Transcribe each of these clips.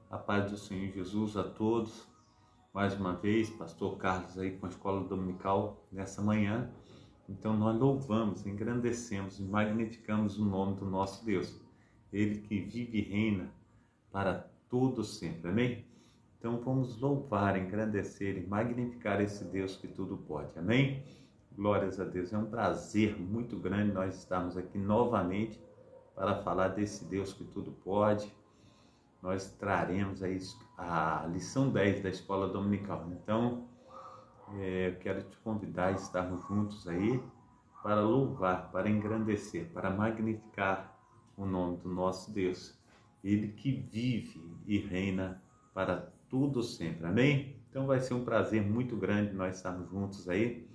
A paz do Senhor Jesus a todos. Mais uma vez, pastor Carlos aí com a escola dominical nessa manhã. Então nós louvamos, engrandecemos e magnificamos o nome do nosso Deus. Ele que vive e reina para todo sempre. Amém? Então vamos louvar, engrandecer e magnificar esse Deus que tudo pode. Amém? Glórias a Deus. É um prazer muito grande nós estarmos aqui novamente para falar desse Deus que tudo pode. Nós traremos aí a lição 10 da escola dominical. Então, eu quero te convidar a estarmos juntos aí para louvar, para engrandecer, para magnificar o nome do nosso Deus. Ele que vive e reina para tudo sempre. Amém? Então vai ser um prazer muito grande nós estarmos juntos aí,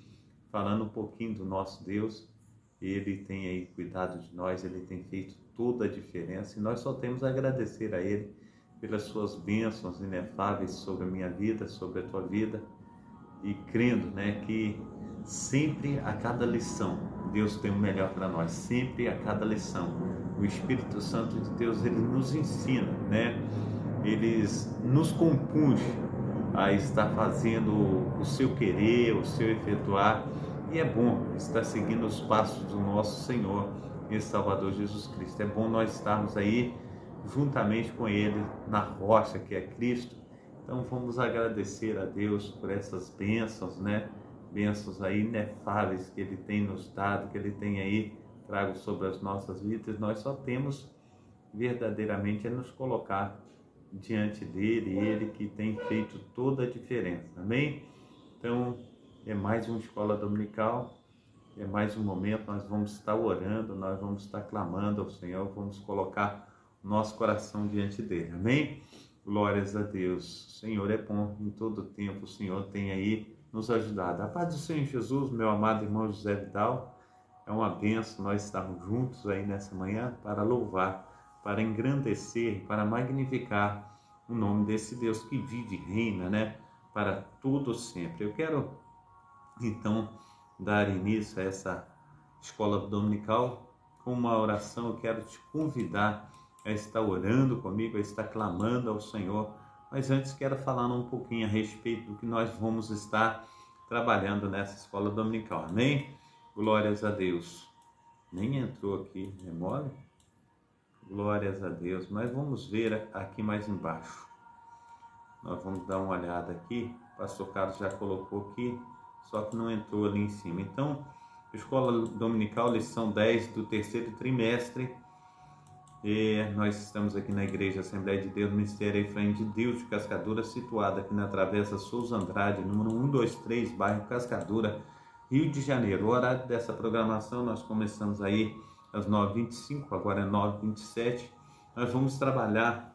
falando um pouquinho do nosso Deus. Ele tem aí cuidado de nós, Ele tem feito toda a diferença e nós só temos a agradecer a Ele pelas suas bênçãos inefáveis sobre a minha vida, sobre a tua vida, e crendo, que sempre a cada lição Deus tem o melhor para nós, sempre a cada lição o Espírito Santo de Deus, ele nos ensina, ele nos compunge a estar fazendo o seu querer, o seu efetuar, e é bom estar seguindo os passos do nosso Senhor e Salvador Jesus Cristo. É bom nós estarmos aí juntamente com Ele na rocha que é Cristo. Então vamos agradecer a Deus por essas bênçãos, bênçãos aí inefáveis que Ele tem nos dado, que Ele tem aí trago sobre as nossas vidas. Nós só temos verdadeiramente a nos colocar diante dele, ele que tem feito toda a diferença. Amém? Então é mais uma escola dominical, é mais um momento, nós vamos estar orando, nós vamos estar clamando ao Senhor, vamos colocar o nosso coração diante dele. Amém? Glórias a Deus. O Senhor é bom em todo tempo, o Senhor tem aí nos ajudado. A paz do Senhor Jesus, meu amado irmão José Vidal, é uma bênção nós estarmos juntos aí nessa manhã para louvar, para engrandecer, para magnificar o nome desse Deus que vive e reina, para tudo sempre. Eu quero, então, dar início a essa escola dominical com uma oração. Eu quero te convidar a estar orando comigo, a estar clamando ao Senhor. Mas antes quero falar um pouquinho a respeito do que nós vamos estar trabalhando nessa escola dominical. Amém? Glórias a Deus. Nem entrou aqui, é mole? Glórias a Deus. Mas vamos ver aqui mais embaixo. Nós vamos dar uma olhada aqui. O pastor Carlos já colocou aqui, só que não entrou ali em cima. Então, escola dominical, lição 10 do terceiro trimestre. Nós estamos aqui na Igreja Assembleia de Deus, Ministério Efraim de Deus de Cascadura, situada aqui na Travessa Souza Andrade, número 123, bairro Cascadura, Rio de Janeiro. O horário dessa programação, nós começamos aí às 9h25, agora é 9h27. Nós vamos trabalhar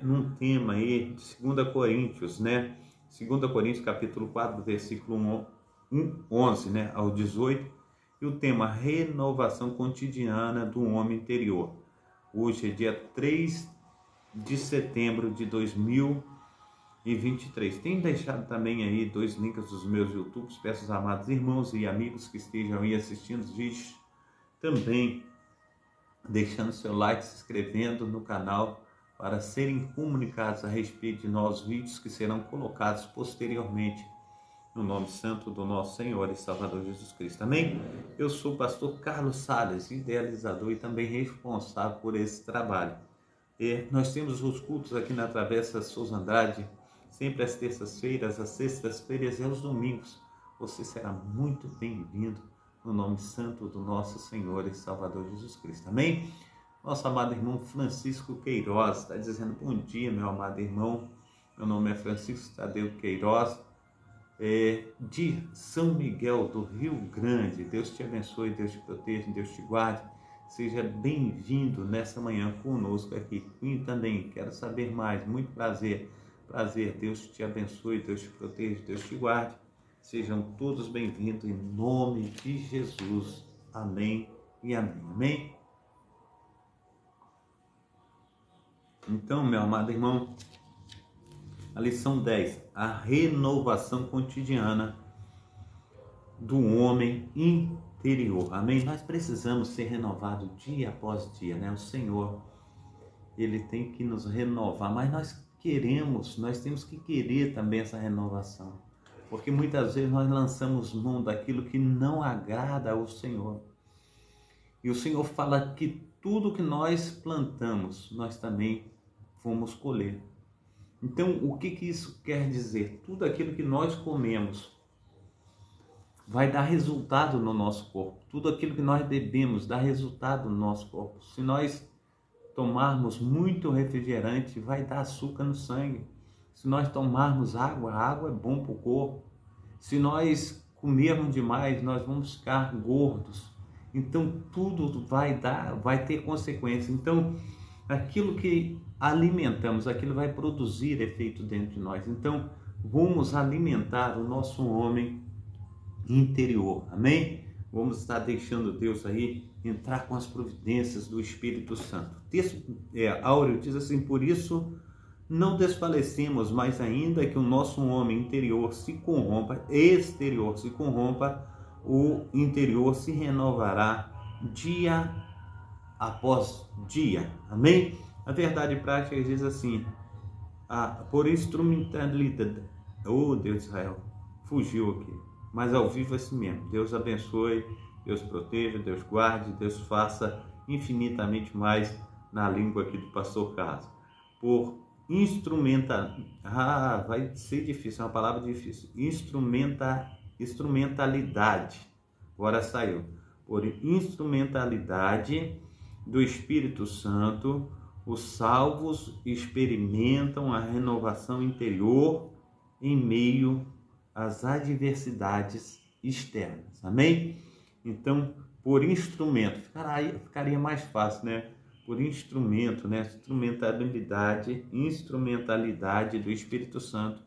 num tema aí de 2 Coríntios, 2 Coríntios capítulo 4, versículo 11, ao 18, e o tema renovação cotidiana do homem interior. Hoje é dia 3 de setembro de 2023. Tenho deixado também aí 2 links dos meus YouTubes. Peço aos amados irmãos e amigos que estejam aí assistindo os vídeos, também deixando seu like, se inscrevendo no canal para serem comunicados a respeito de novos vídeos que serão colocados posteriormente no nome santo do nosso Senhor e Salvador Jesus Cristo. Amém? Eu sou o pastor Carlos Salles, idealizador e também responsável por esse trabalho. Nós temos os cultos aqui na Travessa Souza Andrade, sempre às terças-feiras, às sextas-feiras e aos domingos. Você será muito bem-vindo no nome santo do nosso Senhor e Salvador Jesus Cristo. Amém? Nosso amado irmão Francisco Queiroz está dizendo: bom dia, meu amado irmão. Meu nome é Francisco Tadeu Queiroz, de São Miguel do Rio Grande. Deus te abençoe, Deus te proteja, Deus te guarde. Seja bem-vindo nessa manhã conosco aqui. E também quero saber mais. Muito prazer. Deus te abençoe, Deus te proteja, Deus te guarde. Sejam todos bem-vindos em nome de Jesus. Amém e amém. Amém? Então, meu amado irmão, a lição 10, a renovação cotidiana do homem interior. Amém? Nós precisamos ser renovados dia após dia, O Senhor, Ele tem que nos renovar, mas nós temos que querer também essa renovação, porque muitas vezes nós lançamos mão daquilo que não agrada ao Senhor. E o Senhor fala que tudo que nós plantamos, nós também vamos colher. Então, o que isso quer dizer? Tudo aquilo que nós comemos vai dar resultado no nosso corpo. Tudo aquilo que nós bebemos dá resultado no nosso corpo. Se nós tomarmos muito refrigerante, vai dar açúcar no sangue. Se nós tomarmos água, a água é bom para o corpo. Se nós comermos demais, nós vamos ficar gordos. Então, tudo vai ter consequência. Então, aquilo que alimentamos, aquilo vai produzir efeito dentro de nós. Então, vamos alimentar o nosso homem interior, amém? Vamos estar deixando Deus aí entrar com as providências do Espírito Santo. O texto áureo diz assim: por isso não desfalecemos, mas ainda que o nosso homem interior se corrompa, exterior se corrompa, o interior se renovará dia após dia, amém? A verdade prática diz assim: por instrumentalidade, oh Deus de Israel, fugiu aqui, mas ao vivo é assim mesmo. Deus abençoe, Deus proteja, Deus guarde, Deus faça infinitamente mais na língua aqui do pastor Carlos. Por vai ser difícil, é uma palavra difícil. Instrumentalidade, agora saiu. Por instrumentalidade do Espírito Santo, os salvos experimentam a renovação interior em meio às adversidades externas. Amém? Então, por instrumento, ficaria mais fácil, né? Por instrumento, né? Instrumentalidade do Espírito Santo.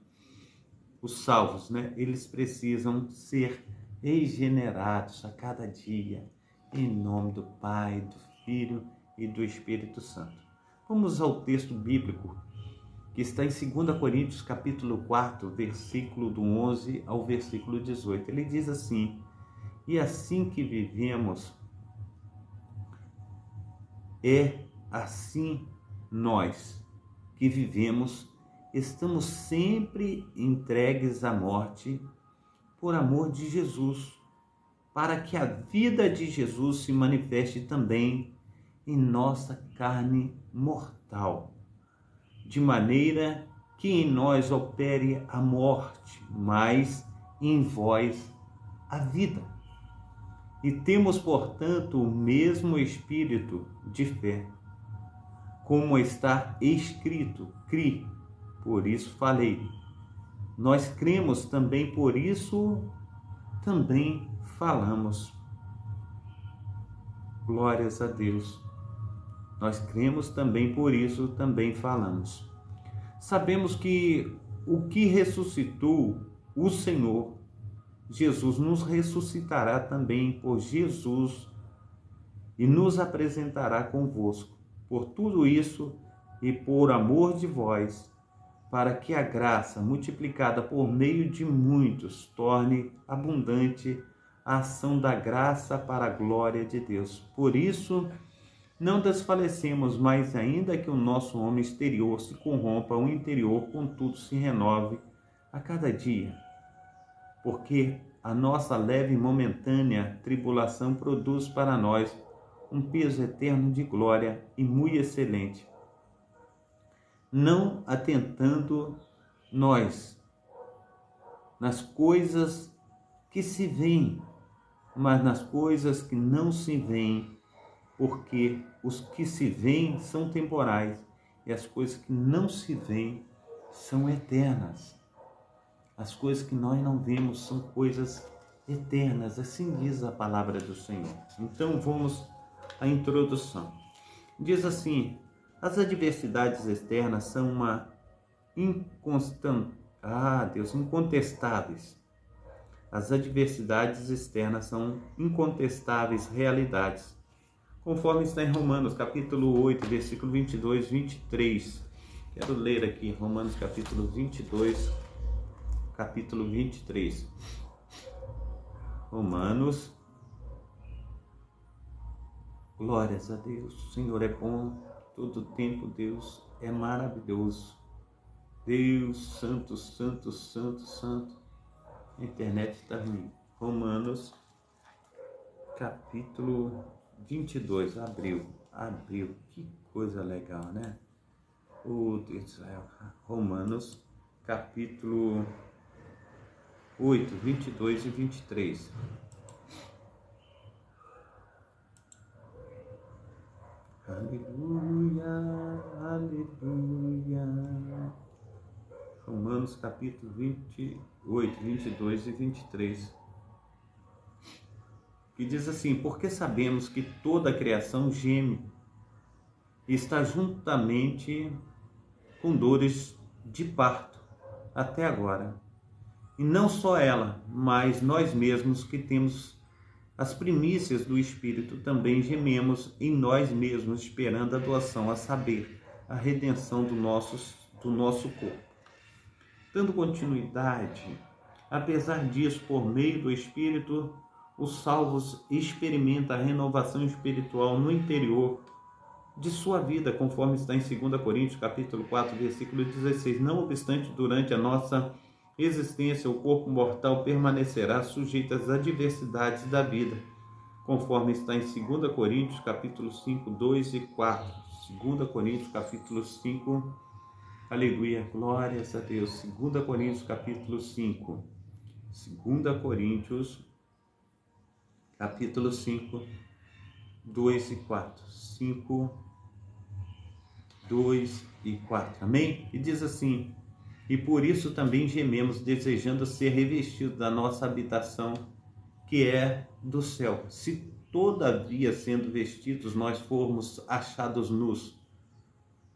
Os salvos, né? Eles precisam ser regenerados a cada dia, em nome do Pai, do Filho e do Espírito Santo. Vamos ao texto bíblico que está em 2 Coríntios, capítulo 4, versículo do 11 ao versículo 18. Ele diz assim: e assim que vivemos, assim nós que vivemos, estamos sempre entregues à morte por amor de Jesus, para que a vida de Jesus se manifeste também em nossa carne mortal, de maneira que em nós opere a morte, mas em vós a vida. E temos, portanto, o mesmo espírito de fé, como está escrito: cri, por isso falei. Nós cremos também, por isso também falamos. Glórias a Deus. Nós cremos também, por isso também falamos. Sabemos que o que ressuscitou o Senhor Jesus nos ressuscitará também por Jesus e nos apresentará convosco. Por tudo isso e por amor de vós, para que a graça multiplicada por meio de muitos torne abundante a ação da graça para a glória de Deus. Por isso, não desfalecemos, mas ainda que o nosso homem exterior se corrompa, o interior, contudo, se renove a cada dia. Porque a nossa leve e momentânea tribulação produz para nós um peso eterno de glória e muito excelente. Não atentando nós nas coisas que se veem, mas nas coisas que não se veem, porque os que se veem são temporais e as coisas que não se veem são eternas. As coisas que nós não vemos são coisas eternas, assim diz a palavra do Senhor. Então vamos à introdução. Diz assim: as adversidades externas são incontestáveis. As adversidades externas são incontestáveis realidades, conforme está em Romanos, capítulo 8, versículo 22, 23. Quero ler aqui, Romanos, capítulo 22, capítulo 23. Romanos, glórias a Deus, o Senhor é bom Todo tempo Deus é maravilhoso. Deus, santo, santo, santo, santo. A internet está ruim. Romanos, capítulo 22. Abriu. Que coisa legal, né? Oh, Deus do céu. Romanos, capítulo 8, 22 e 23. Aleluia, aleluia. Romanos capítulo 28, 22 e 23. Que diz assim: porque sabemos que toda a criação geme e está juntamente com dores de parto até agora. E não só ela, mas nós mesmos que temos as primícias do Espírito também gememos em nós mesmos, esperando a adoção, a saber, a redenção do nosso corpo. Dando continuidade, apesar disso, por meio do Espírito, os salvos experimentam a renovação espiritual no interior de sua vida, conforme está em 2 Coríntios, capítulo 4, versículo 16. Não obstante, durante a nossa existência, o corpo mortal permanecerá sujeito às adversidades da vida, conforme está em 2 Coríntios, capítulo 5, 2 e 4. 2 Coríntios, capítulo 5, aleluia, glórias a Deus. 2 Coríntios, capítulo 5. 2 Coríntios, capítulo 5, 2 e 4. 5, 2 e 4. Amém? E diz assim: e por isso também gememos, desejando ser revestidos da nossa habitação, que é do céu. Se todavia, sendo vestidos, nós formos achados nus,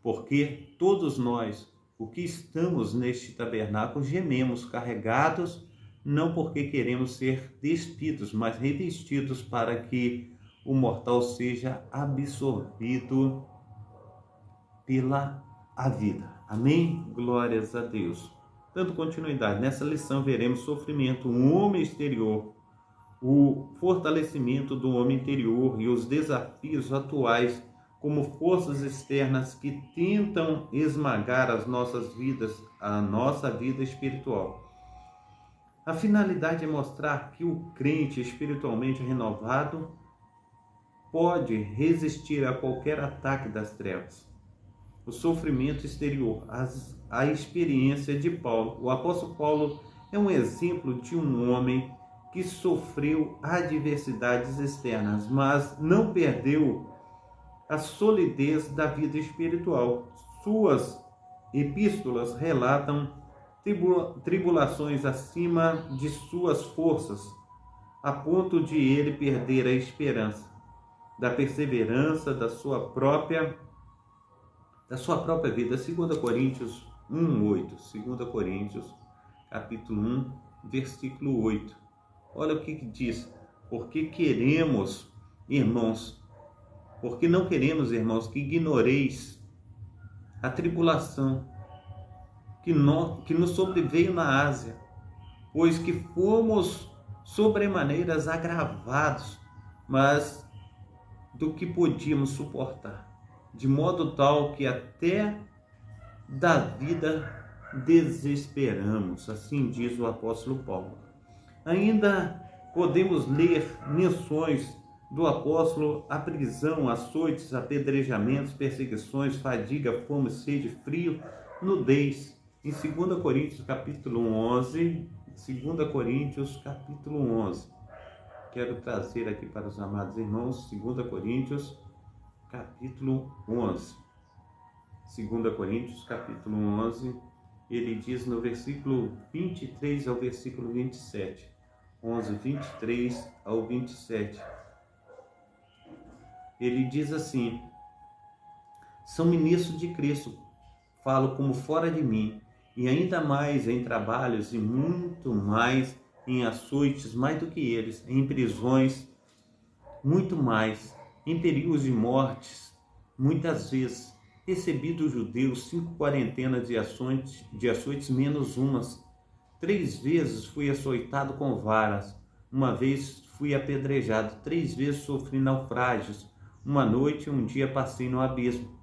porque todos nós, o que estamos neste tabernáculo, gememos, carregados, não porque queremos ser despidos, mas revestidos, para que o mortal seja absorvido pela a vida. Amém? Glórias a Deus. Dando continuidade, nessa lição veremos sofrimento, um homem exterior, o fortalecimento do homem interior e os desafios atuais como forças externas que tentam esmagar as nossas vidas, a nossa vida espiritual. A finalidade é mostrar que o crente espiritualmente renovado pode resistir a qualquer ataque das trevas. O sofrimento exterior, a experiência de Paulo. O apóstolo Paulo é um exemplo de um homem que sofreu adversidades externas, mas não perdeu a solidez da vida espiritual. Suas epístolas relatam tribulações acima de suas forças, a ponto de ele perder a esperança da perseverança da sua própria vida. 2 Coríntios 1:8. 2 Coríntios, capítulo 1, versículo 8. Olha o que diz: porque não queremos, irmãos, que ignoreis a tribulação que nos sobreveio na Ásia, pois que fomos sobremaneiras agravados, mas do que podíamos suportar, de modo tal que até da vida desesperamos. Assim diz o apóstolo Paulo. Ainda podemos ler menções do apóstolo à prisão, açoites, apedrejamentos, perseguições, fadiga, fome, sede, frio, nudez. Em 2 Coríntios capítulo 11, 2 Coríntios capítulo 11. Quero trazer aqui para os amados irmãos, 2 Coríntios capítulo 11. 2 Coríntios capítulo 11, ele diz no versículo 23 ao versículo 27. 11, 23 ao 27. Ele diz assim: são ministros de Cristo, falo como fora de mim, e ainda mais em trabalhos e muito mais em açoites, mais do que eles, em prisões, muito mais, em perigos de mortes, muitas vezes. Recebi dos judeus 5 quarentenas de açoites menos umas. 3 vezes fui açoitado com varas, uma vez fui apedrejado, 3 vezes sofri naufrágios, uma noite e um dia passei no abismo.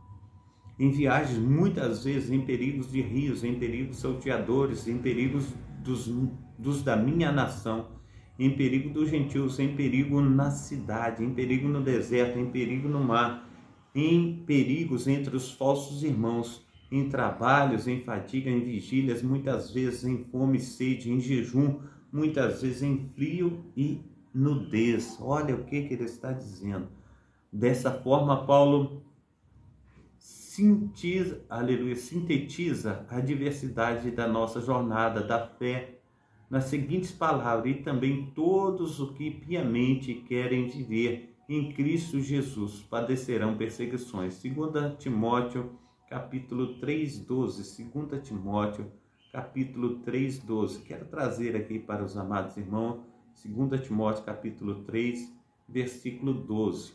em viagens, muitas vezes em perigos de rios, em perigos salteadores, em perigos dos da minha nação, em perigo dos gentios, em perigo na cidade, em perigo no deserto, em perigo no mar, em perigos entre os falsos irmãos, em trabalhos, em fadiga, em vigílias, muitas vezes em fome e sede, em jejum, muitas vezes em frio e nudez. Olha o que ele está dizendo. Dessa forma, Paulo sintetiza a diversidade da nossa jornada da fé nas seguintes palavras: e também todos os que piamente querem viver em Cristo Jesus padecerão perseguições. 2 Timóteo capítulo 3:12. 2 Timóteo capítulo 3:12. Quero trazer aqui para os amados irmãos 2 Timóteo capítulo 3, versículo 12.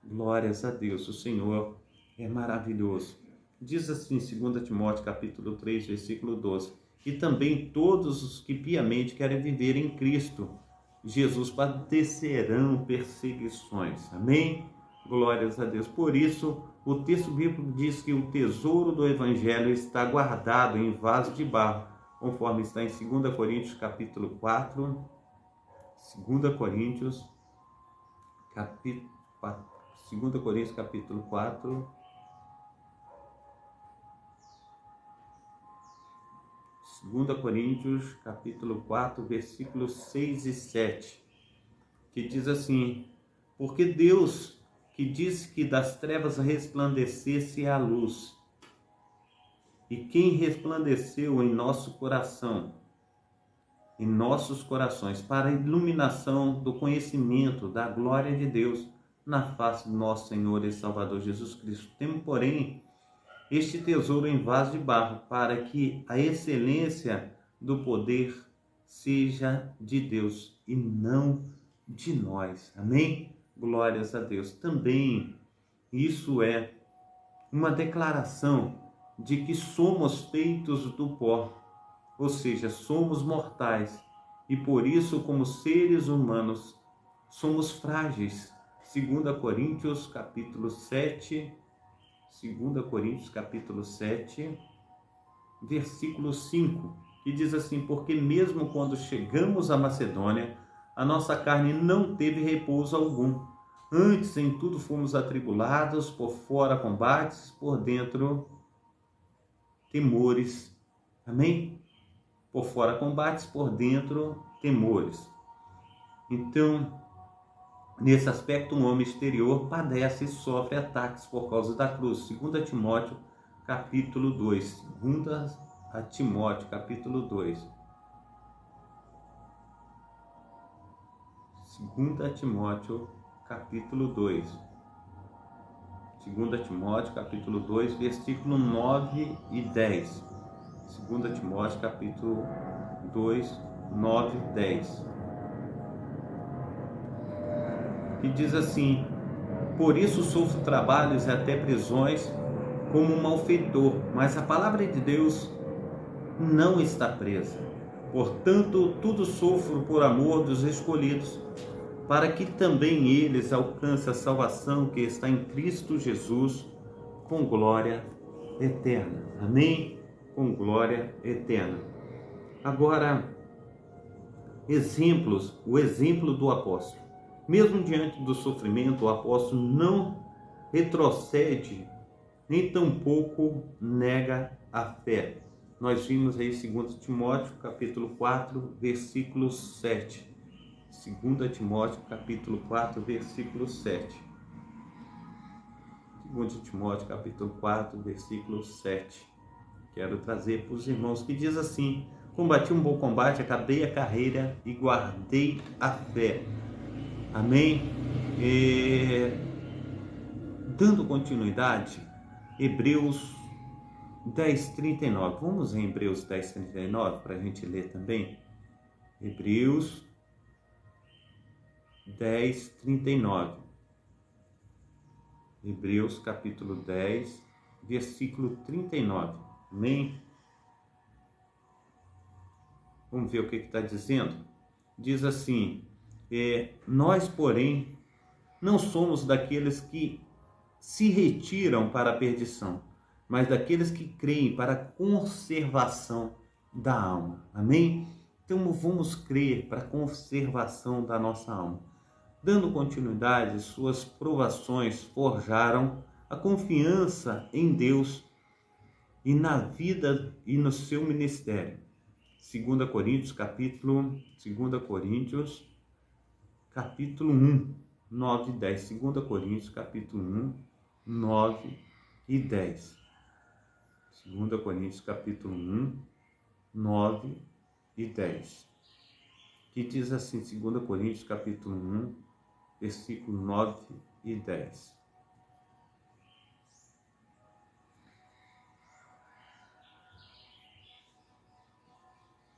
Glórias a Deus, o Senhor é maravilhoso. Diz assim, 2 Timóteo capítulo 3, versículo 12: e também todos os que piamente querem viver em Cristo Jesus padecerão perseguições. Amém? Glórias a Deus. Por isso, o texto bíblico diz que o tesouro do Evangelho está guardado em vaso de barro, conforme está em 2 Coríntios capítulo 4, 2 Coríntios capítulo 4, 2 Coríntios capítulo 4, 2 Coríntios capítulo 4, versículos 6 e 7, que diz assim: porque Deus, que disse que das trevas resplandecesse a luz, e quem resplandeceu em nosso coração, em nossos corações, para a iluminação do conhecimento da glória de Deus na face do nosso Senhor e Salvador Jesus Cristo. Temos, porém, este tesouro em vaso de barro, para que a excelência do poder seja de Deus e não de nós. Amém? Glórias a Deus. Também isso é uma declaração de que somos feitos do pó, ou seja, somos mortais e por isso, como seres humanos, somos frágeis. 2 Coríntios capítulo 7, 2 Coríntios capítulo 7, versículo 5, que diz assim: porque mesmo quando chegamos à Macedônia, a nossa carne não teve repouso algum. Antes, em tudo fomos atribulados, por fora combates, por dentro temores. Amém? Por fora combates, por dentro temores. Então, nesse aspecto, um homem exterior padece e sofre ataques por causa da cruz. 2 Timóteo capítulo 2. 2 Timóteo capítulo 2. 2 Timóteo capítulo 2. 2 Timóteo capítulo 2, versículo 9 e 10. 2 Timóteo capítulo 2, 9 e 10. Que diz assim: por isso sofro trabalhos e até prisões como um malfeitor, mas a palavra de Deus não está presa. Portanto, tudo sofro por amor dos escolhidos, para que também eles alcancem a salvação que está em Cristo Jesus, com glória eterna. Amém? Com glória eterna. Agora, exemplos, o exemplo do apóstolo. Mesmo diante do sofrimento, o apóstolo não retrocede, nem tampouco nega a fé. Nós vimos aí 2 Timóteo capítulo 4, versículo 7. 2 Timóteo capítulo 4, versículo 7. 2 Timóteo capítulo 4, versículo 7. Quero trazer para os irmãos, que diz assim: combati um bom combate, acabei a carreira e guardei a fé. Amém? Dando continuidade, Hebreus 10:39. Vamos em Hebreus 10:39 para a gente ler também. Hebreus 10:39. Hebreus capítulo 10, versículo 39. Amém? Vamos ver o que está dizendo. Diz assim: nós, porém, não somos daqueles que se retiram para a perdição, mas daqueles que creem para a conservação da alma. Amém? Então vamos crer para a conservação da nossa alma. Dando continuidade, suas provações forjaram a confiança em Deus e na vida e no seu ministério. 2 Coríntios, capítulo 1, 9 e 10. 2 Coríntios, capítulo 1, 9 e 10. 2 Coríntios, capítulo 1, 9 e 10. Que diz assim, 2 Coríntios, capítulo 1, versículo 9 e 10.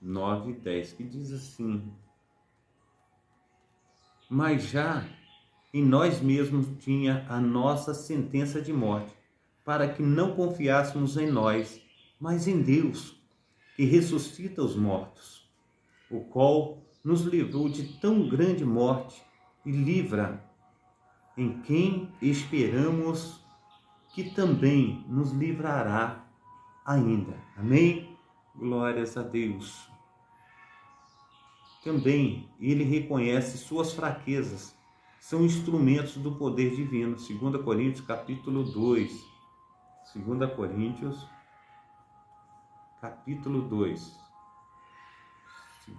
9 e 10, que diz assim: mas já em nós mesmos tinha a nossa sentença de morte, para que não confiássemos em nós, mas em Deus, que ressuscita os mortos, o qual nos livrou de tão grande morte e livra, em quem esperamos que também nos livrará ainda. Amém? Glórias a Deus. Também ele reconhece suas fraquezas, são instrumentos do poder divino. 2 Coríntios, capítulo 2. 2 Coríntios, capítulo 2.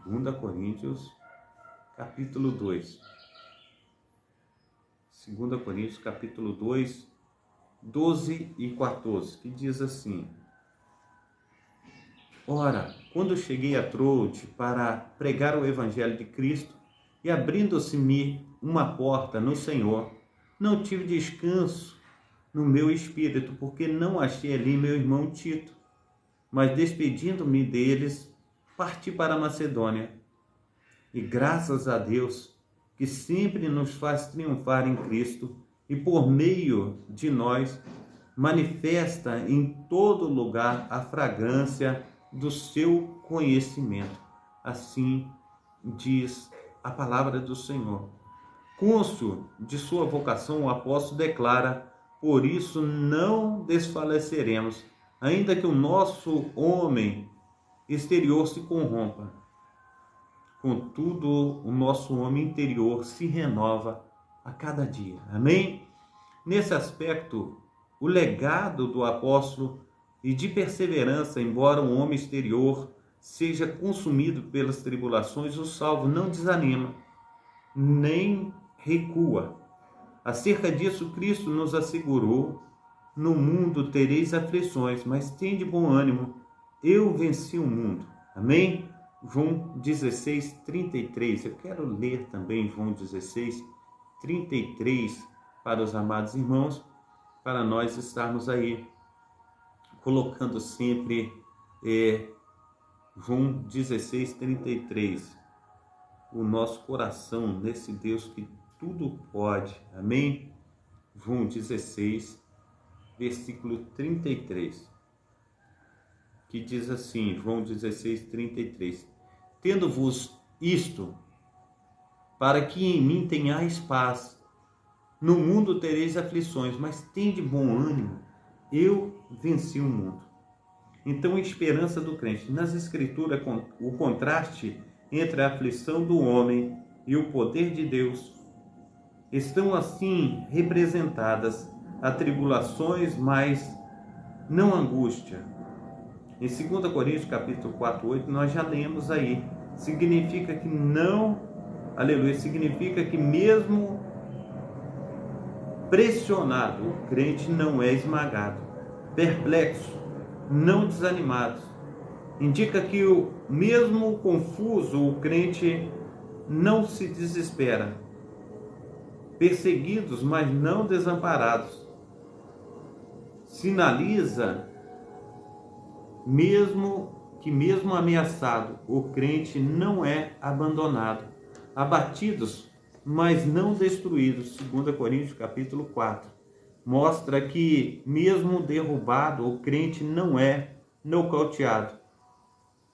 2 Coríntios, capítulo 2. 2 Coríntios, capítulo 2, 12 e 14, que diz assim: ora, quando cheguei a Troade para pregar o evangelho de Cristo, e abrindo-se-me uma porta no Senhor, não tive descanso no meu espírito, porque não achei ali meu irmão Tito. Mas despedindo-me deles, parti para a Macedônia. E graças a Deus, que sempre nos faz triunfar em Cristo, e por meio de nós, manifesta em todo lugar a fragrância do seu conhecimento. Assim diz a palavra do Senhor. Cônscio de sua vocação, o apóstolo declara: por isso não desfaleceremos, ainda que o nosso homem exterior se corrompa. Contudo, o nosso homem interior se renova a cada dia. Amém? Nesse aspecto, o legado do apóstolo e de perseverança, embora o homem exterior seja consumido pelas tribulações, o salvo não desanima, nem recua. Acerca disso, Cristo nos assegurou: no mundo tereis aflições, mas tende bom ânimo, eu venci o mundo. Amém? João 16, 33. Eu quero ler também João 16, 33 para os amados irmãos, para nós estarmos aí colocando sempre João 16, 33, o nosso coração nesse Deus que tudo pode. Amém? João 16, versículo 33, que diz assim, João 16, 33, tendo-vos isto, para que em mim tenhais paz, no mundo tereis aflições, mas tende bom ânimo, eu venci o mundo. Então, a esperança do crente. Nas Escrituras, o contraste entre a aflição do homem e o poder de Deus estão assim representadas as tribulações, mas não angústia. Em 2 Coríntios, capítulo 4, 8, nós já lemos aí. Significa que não, aleluia, significa que mesmo pressionado, o crente não é esmagado. Perplexo, não desanimado. Indica que mesmo confuso, o crente não se desespera. Perseguidos, mas não desamparados. Sinaliza mesmo ameaçado, o crente não é abandonado. Abatidos, mas não destruídos. 2 Coríntios capítulo 4. Mostra que mesmo derrubado, o crente não é nocauteado.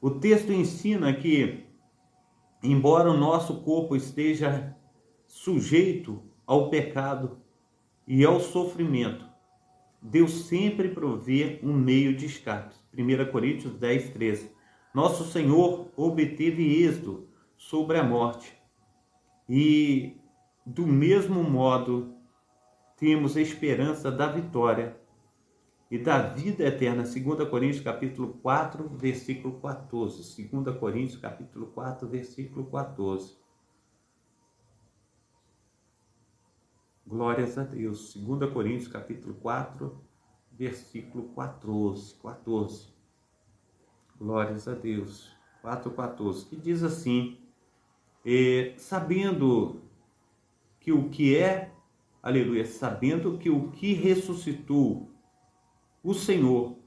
O texto ensina que, embora o nosso corpo esteja sujeito ao pecado e ao sofrimento, Deus sempre provê um meio de escape. 1 Coríntios 10, 13. Nosso Senhor obteve êxito sobre a morte. E, do mesmo modo, temos esperança da vitória e da vida eterna. 2 Coríntios capítulo 4, versículo 14. 2 Coríntios capítulo 4, versículo 14. Glórias a Deus. 2 Coríntios capítulo 4, versículo 14. Glórias a Deus. 4:14. Que diz assim: sabendo que o que é, aleluia, sabendo que o que ressuscitou o Senhor,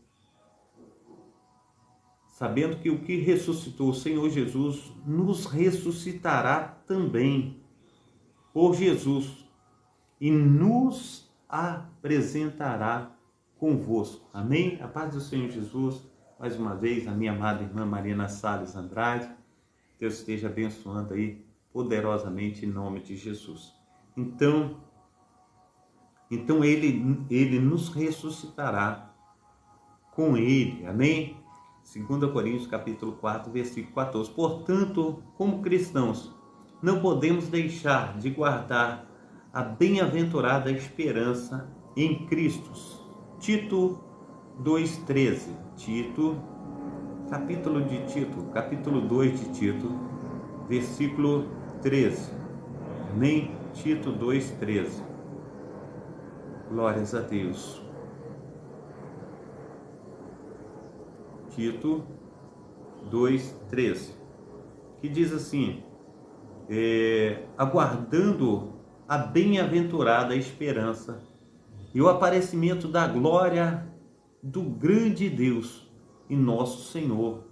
sabendo que o que ressuscitou o Senhor Jesus nos ressuscitará também por Jesus e nos apresentará convosco. Amém? A paz do Senhor Jesus, mais uma vez, a minha amada irmã Marina Salles Andrade. Deus esteja abençoando aí poderosamente em nome de Jesus. Então ele nos ressuscitará com ele. Amém? 2 Coríntios capítulo 4, versículo 14. Portanto, como cristãos, não podemos deixar de guardar a bem-aventurada esperança em Cristo. Tito 2,13. Capítulo 2 de Tito, versículo 13. Amém? Tito 2,13. Glórias a Deus. Tito 2,13. Que diz assim: aguardando a bem-aventurada esperança e o aparecimento da glória do grande Deus e nosso Senhor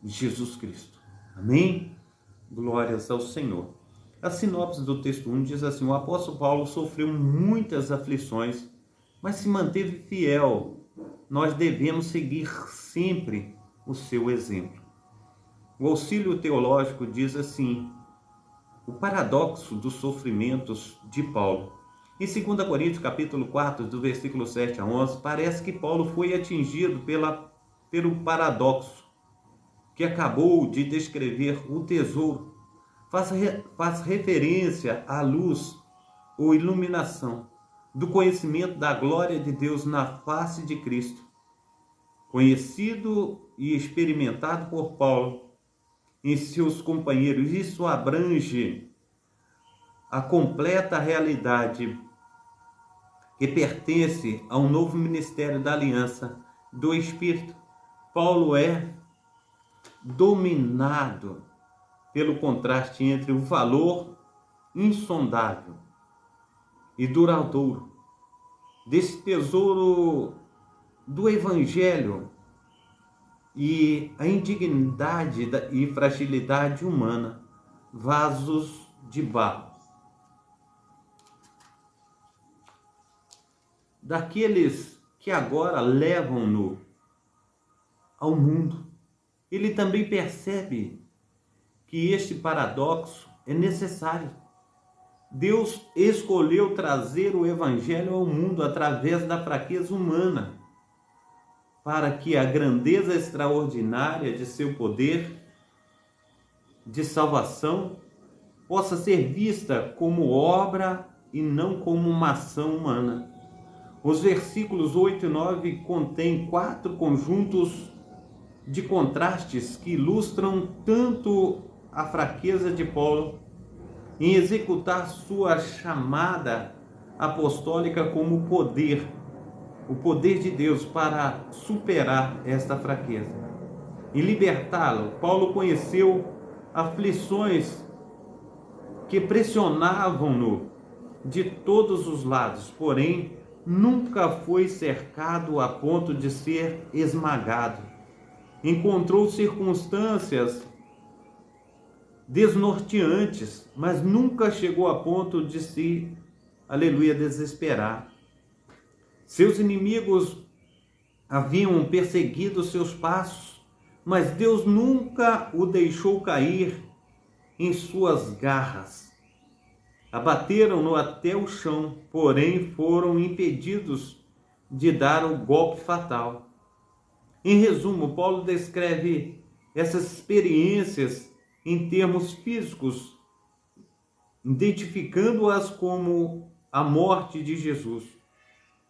Jesus Cristo. Amém? Glórias ao Senhor. A sinopse do texto 1 diz assim: o apóstolo Paulo sofreu muitas aflições, mas se manteve fiel. Nós devemos seguir sempre o seu exemplo. O auxílio teológico diz assim: o paradoxo dos sofrimentos de Paulo. Em 2 Coríntios capítulo 4, do versículo 7 a 11, parece que Paulo foi atingido pelo paradoxo, que acabou de descrever o tesouro. Faz referência à luz ou iluminação do conhecimento da glória de Deus na face de Cristo, conhecido e experimentado por Paulo em seus companheiros. Isso abrange a completa realidade que pertence ao novo ministério da aliança do Espírito. Paulo é dominado pelo contraste entre o valor insondável e duradouro desse tesouro do Evangelho e a indignidade e fragilidade humana, vasos de barro. Daqueles que agora levam-no ao mundo. Ele também percebe que este paradoxo é necessário. Deus escolheu trazer o Evangelho ao mundo através da fraqueza humana, para que a grandeza extraordinária de seu poder de salvação possa ser vista como obra e não como uma ação humana. Os versículos 8 e 9 contêm 4 conjuntos de contrastes que ilustram tanto a fraqueza de Paulo em executar sua chamada apostólica como o poder de Deus para superar esta fraqueza. Em libertá-lo, Paulo conheceu aflições que pressionavam-no de todos os lados, porém nunca foi cercado a ponto de ser esmagado. Encontrou circunstâncias desnorteantes, mas nunca chegou a ponto de se, aleluia, desesperar. Seus inimigos haviam perseguido seus passos, mas Deus nunca o deixou cair em suas garras. Abateram-no até o chão, porém foram impedidos de dar o golpe fatal. Em resumo, Paulo descreve essas experiências em termos físicos, identificando-as como a morte de Jesus,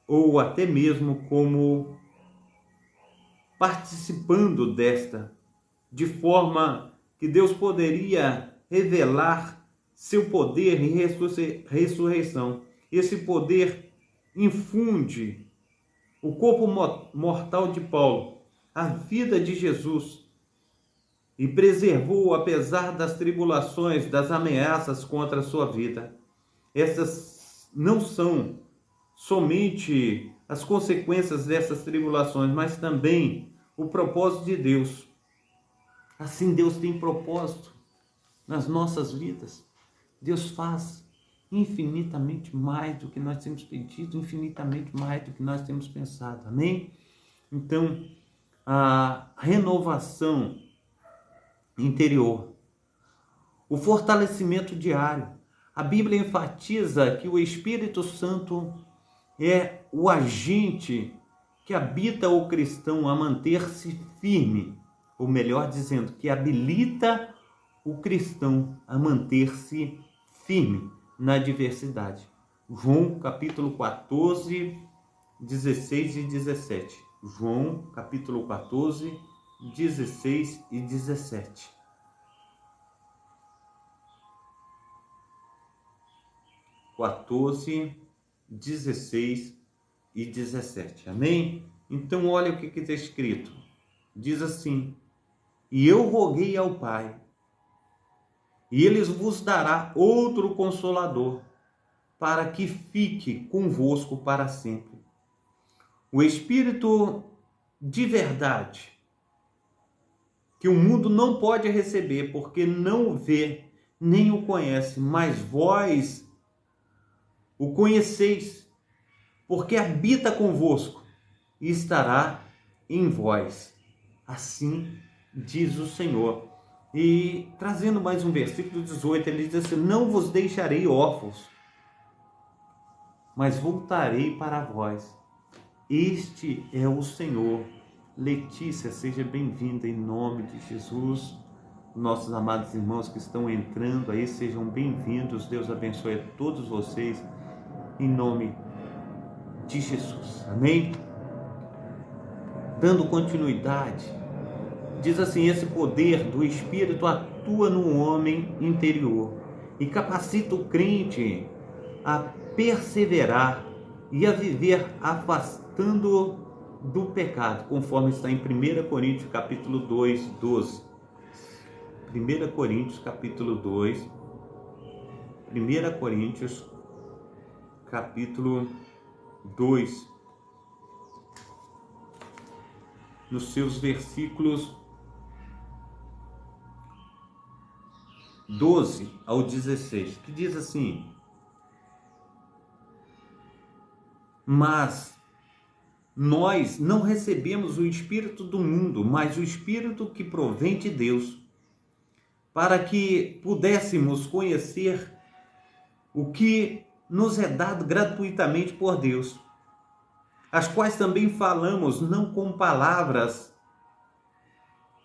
ou até mesmo como participando desta, de forma que Deus poderia revelar seu poder em ressurreição. Esse poder infunde o corpo mortal de Paulo, a vida de Jesus, e preservou apesar das tribulações, das ameaças contra a sua vida. Essas não são somente as consequências dessas tribulações, mas também o propósito de Deus. Assim, Deus tem propósito nas nossas vidas. Deus faz infinitamente mais do que nós temos pedido, infinitamente mais do que nós temos pensado. Amém? Então, a renovação interior, o fortalecimento diário. A Bíblia enfatiza que o Espírito Santo é o agente que habita o cristão a manter-se firme, ou melhor dizendo, que habilita o cristão a manter-se firme na adversidade. João capítulo 14, 16 e 17. João capítulo 14, 16 e 17. (14, 16 e 17). Amém? Então olha o que está escrito. Diz assim: e eu roguei ao Pai, e ele vos dará outro Consolador, para que fique convosco para sempre. O Espírito de verdade, que o mundo não pode receber, porque não o vê, nem o conhece, mas vós o conheceis, porque habita convosco e estará em vós. Assim diz o Senhor. E trazendo mais um versículo 18, ele diz assim: não vos deixarei órfãos, mas voltarei para vós. Este é o Senhor. Letícia, seja bem-vinda em nome de Jesus. Nossos amados irmãos que estão entrando aí, sejam bem-vindos. Deus abençoe a todos vocês em nome de Jesus. Amém? Dando continuidade, diz assim: esse poder do Espírito atua no homem interior e capacita o crente a perseverar e a viver afastando do pecado, conforme está em 1 Coríntios capítulo 2, 12. 1 Coríntios capítulo 2, 1 Coríntios capítulo 2, nos seus versículos 12 ao 16, que diz assim: mas nós não recebemos o Espírito do mundo, mas o Espírito que provém de Deus, para que pudéssemos conhecer o que nos é dado gratuitamente por Deus, as quais também falamos não com palavras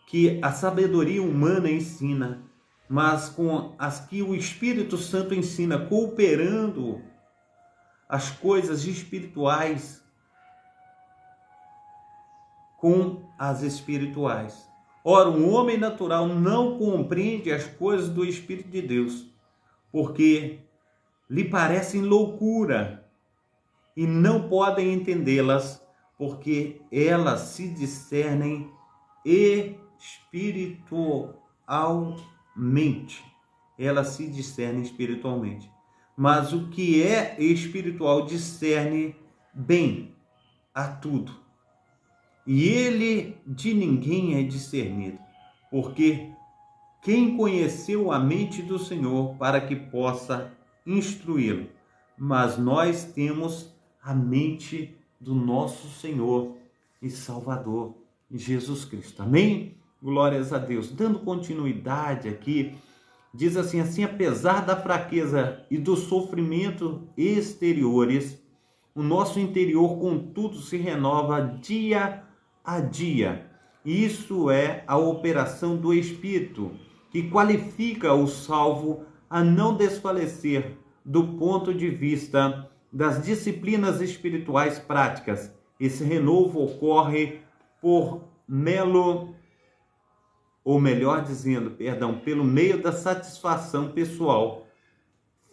que a sabedoria humana ensina, mas com as que o Espírito Santo ensina, cooperando as coisas espirituais com as espirituais. Ora, um homem natural não compreende as coisas do Espírito de Deus, porque lhe parecem loucura, e não podem entendê-las, porque elas se discernem espiritualmente. Elas se discernem espiritualmente. Mas o que é espiritual discerne bem a tudo. E ele de ninguém é discernido, porque quem conheceu a mente do Senhor para que possa instruí-lo? Mas nós temos a mente do nosso Senhor e Salvador, Jesus Cristo. Amém? Glórias a Deus. Dando continuidade aqui, diz assim, apesar da fraqueza e do sofrimento exteriores, o nosso interior, contudo, se renova dia a dia. Isso é a operação do Espírito, que qualifica o salvo a não desfalecer do ponto de vista das disciplinas espirituais práticas. Esse renovo ocorre pelo meio da satisfação pessoal,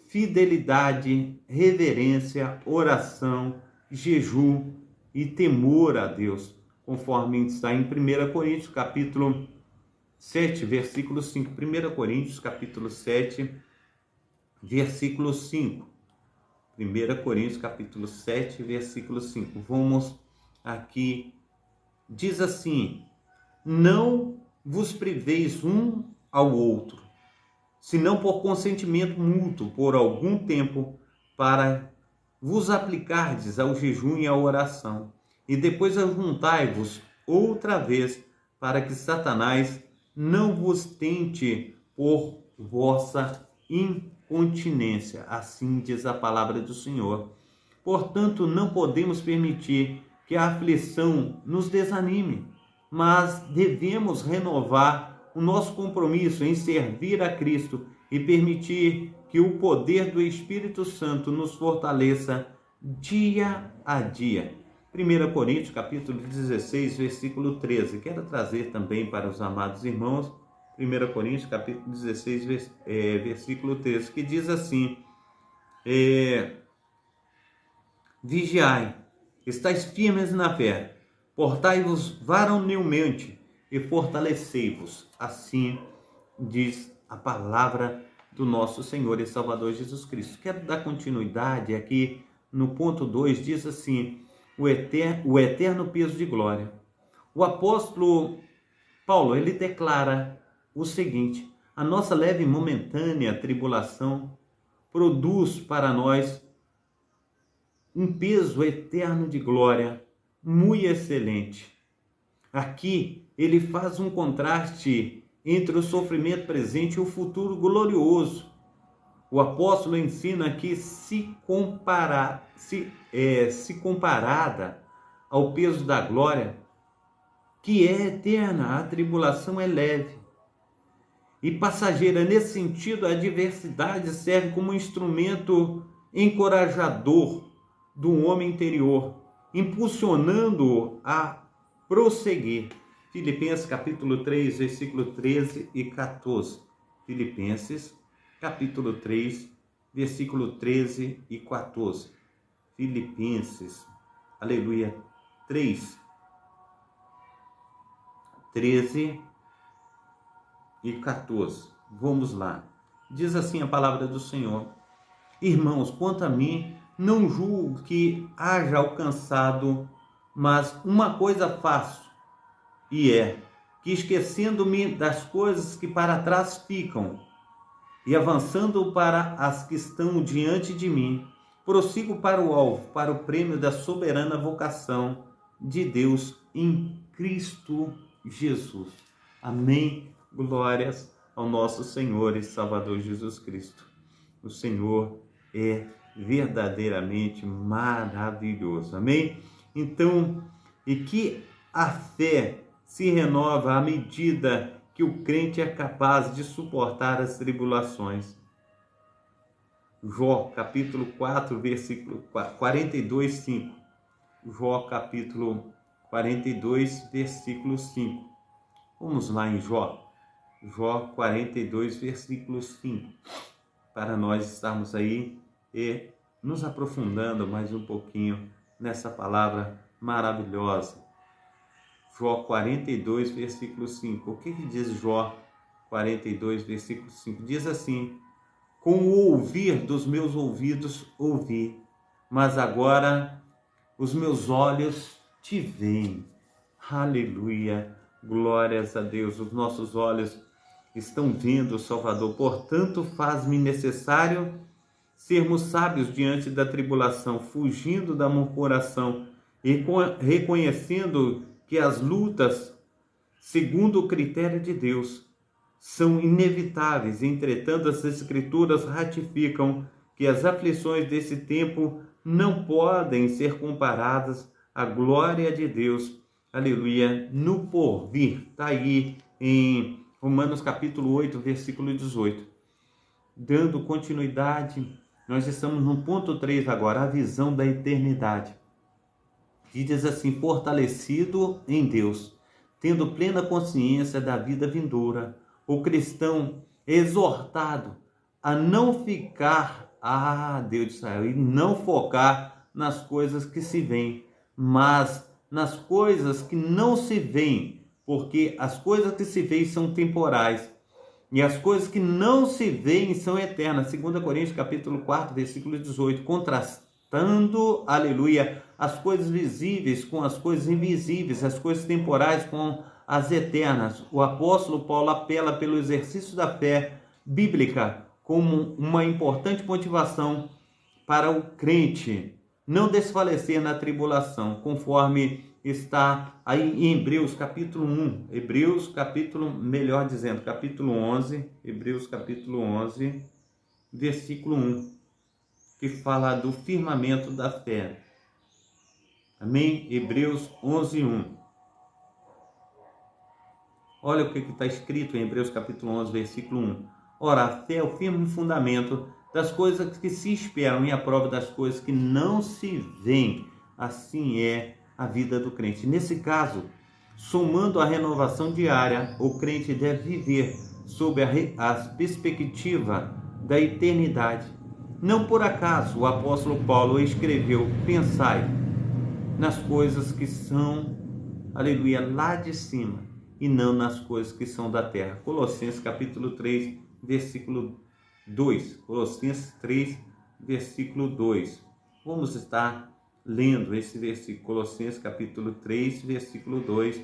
fidelidade, reverência, oração, jejum e temor a Deus, conforme está em 1 Coríntios, capítulo 7, versículo 5. 1 Coríntios, capítulo 7, versículo 5. 1 Coríntios, capítulo 7, versículo 5. Vamos aqui. Diz assim: não vos priveis um ao outro, senão por consentimento mútuo, por algum tempo, para vos aplicardes ao jejum e à oração, e depois ajuntai-vos outra vez, para que Satanás não vos tente por vossa incontinência. Assim diz a palavra do Senhor. Portanto, não podemos permitir que a aflição nos desanime, mas devemos renovar o nosso compromisso em servir a Cristo e permitir que o poder do Espírito Santo nos fortaleça dia a dia. 1 Coríntios, capítulo 16, versículo 13. Quero trazer também para os amados irmãos 1 Coríntios, capítulo 16, versículo 13, que diz assim: vigiai, estais firmes na fé, portai-vos varonilmente e fortalecei-vos. Assim diz a palavra do nosso Senhor e Salvador Jesus Cristo. Quero dar continuidade aqui no ponto 2, diz assim: o eterno peso de glória. O apóstolo Paulo, ele declara o seguinte: a nossa leve e momentânea tribulação produz para nós um peso eterno de glória muito excelente. Aqui ele faz um contraste entre o sofrimento presente e o futuro glorioso. O apóstolo ensina que se comparada ao peso da glória, que é eterna, a tribulação é leve e passageira. Nesse sentido, a adversidade serve como instrumento encorajador do homem interior, impulsionando-o a prosseguir. Filipenses capítulo 3, versículo 13 e 14. Filipenses capítulo 3, versículo 13 e 14. Filipenses, aleluia, 3, 13 e 14. Vamos lá. Diz assim a palavra do Senhor: irmãos, quanto a mim, não julgo que haja alcançado, mas uma coisa faço, e é que, esquecendo-me das coisas que para trás ficam e avançando para as que estão diante de mim, prossigo para o alvo, para o prêmio da soberana vocação de Deus em Cristo Jesus. Amém. Glórias ao nosso Senhor e Salvador Jesus Cristo. O Senhor é verdadeiramente maravilhoso. Amém? Então, e que a fé se renova à medida que o crente é capaz de suportar as tribulações. Jó, capítulo 4, versículo 42, 5. Jó, capítulo 42, versículo 5. Vamos lá em Jó. Jó 42, versículo 5. Para nós estarmos aí e nos aprofundando mais um pouquinho nessa palavra maravilhosa. Jó 42, versículo 5. O que diz Jó 42, versículo 5? Diz assim: com o ouvir dos meus ouvidos ouvi, mas agora os meus olhos te veem. Aleluia, glórias a Deus. Os nossos olhos estão vendo o Salvador. Portanto, faz-me necessário sermos sábios diante da tribulação, fugindo da murmuração e reconhecendo que as lutas, segundo o critério de Deus, são inevitáveis. Entretanto, as Escrituras ratificam que as aflições desse tempo não podem ser comparadas à glória de Deus, aleluia, no porvir. Está aí em Romanos capítulo 8, versículo 18. Dando continuidade, nós estamos no ponto 3 agora, a visão da eternidade. Que diz assim: fortalecido em Deus, tendo plena consciência da vida vindoura, o cristão é exortado a não ficar, Deus de Israel, e não focar nas coisas que se veem, mas nas coisas que não se veem, porque as coisas que se veem são temporais, e as coisas que não se veem são eternas. 2 Coríntios capítulo 4, versículo 18, contrastando, aleluia, as coisas visíveis com as coisas invisíveis, as coisas temporais com as eternas. O apóstolo Paulo apela pelo exercício da fé bíblica como uma importante motivação para o crente não desfalecer na tribulação, conforme está aí em Hebreus capítulo 1, capítulo 11, Hebreus capítulo 11, versículo 1, que fala do firmamento da fé. Amém? Hebreus 11, 1. Olha o que está escrito em Hebreus capítulo 11, versículo 1. Ora, a fé é o firme fundamento das coisas que se esperam e a prova das coisas que não se veem. Assim é a vida do crente. Nesse caso, somando a renovação diária, o crente deve viver sob a perspectiva da eternidade. Não por acaso o apóstolo Paulo escreveu: pensai nas coisas que são, aleluia, lá de cima, e não nas coisas que são da terra. Colossenses capítulo 3, versículo 2. Colossenses 3, versículo 2. Vamos estar lendo esse versículo, Colossenses capítulo 3, versículo 2.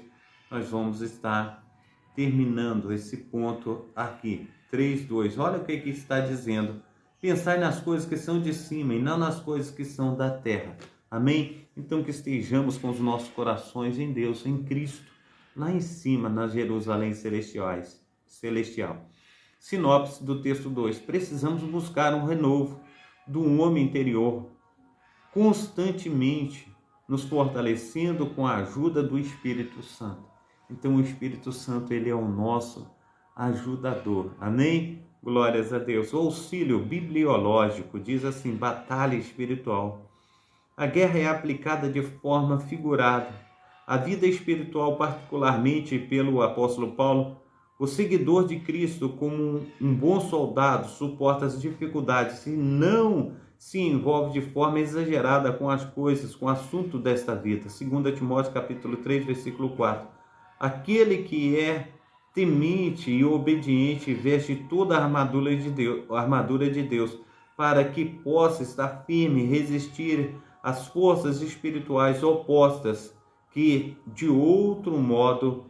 Nós vamos estar terminando esse ponto aqui. 3, 2. Olha o que está dizendo. Pensai nas coisas que são de cima e não nas coisas que são da terra. Amém? Então que estejamos com os nossos corações em Deus, em Cristo, lá em cima, na Jerusalém celestial. Sinopse do texto 2. Precisamos buscar um renovo do homem interior, constantemente nos fortalecendo com a ajuda do Espírito Santo. Então o Espírito Santo, ele é o nosso ajudador. Amém? Glórias a Deus. O auxílio bibliológico diz assim: batalha espiritual. A guerra é aplicada de forma figurada. A vida espiritual, particularmente pelo apóstolo Paulo, o seguidor de Cristo, como um bom soldado, suporta as dificuldades e não se envolve de forma exagerada com as coisas, com o assunto desta vida. 2 Timóteo capítulo 3, versículo 4. Aquele que é temente e obediente veste toda a armadura de Deus, para que possa estar firme e resistir às forças espirituais opostas que de outro modo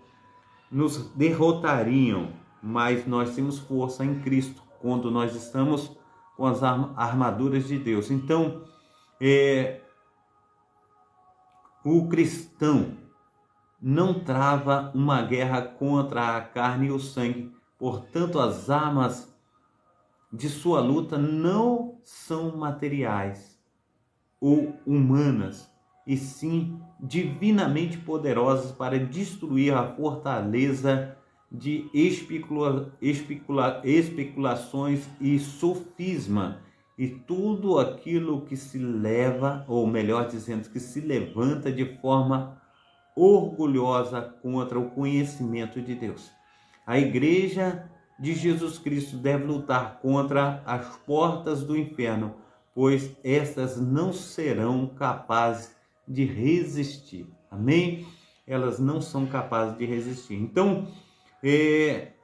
nos derrotariam, mas nós temos força em Cristo quando nós estamos com as armaduras de Deus. Então, o cristão não trava uma guerra contra a carne e o sangue, portanto, as armas de sua luta não são materiais ou humanas, e sim divinamente poderosas para destruir a fortaleza de especulações e sofisma e tudo aquilo que se leva, ou melhor dizendo, que se levanta de forma orgulhosa contra o conhecimento de Deus. A igreja de Jesus Cristo deve lutar contra as portas do inferno, pois estas não serão capazes de resistir. Amém? Elas não são capazes de resistir. Então,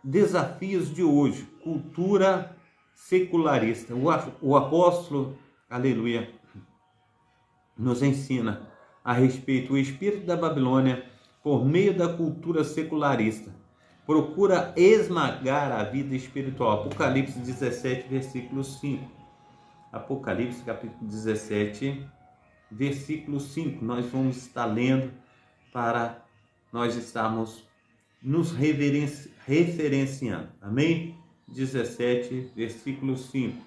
desafios de hoje: cultura secularista. O apóstolo, aleluia, nos ensina a respeito do espírito da Babilônia por meio da cultura secularista. Procura esmagar a vida espiritual. Apocalipse 17, versículo 5. Apocalipse capítulo 17, versículo 5. Nós vamos estar lendo para nós estarmos nos referenciando. Amém? 17, versículo 5.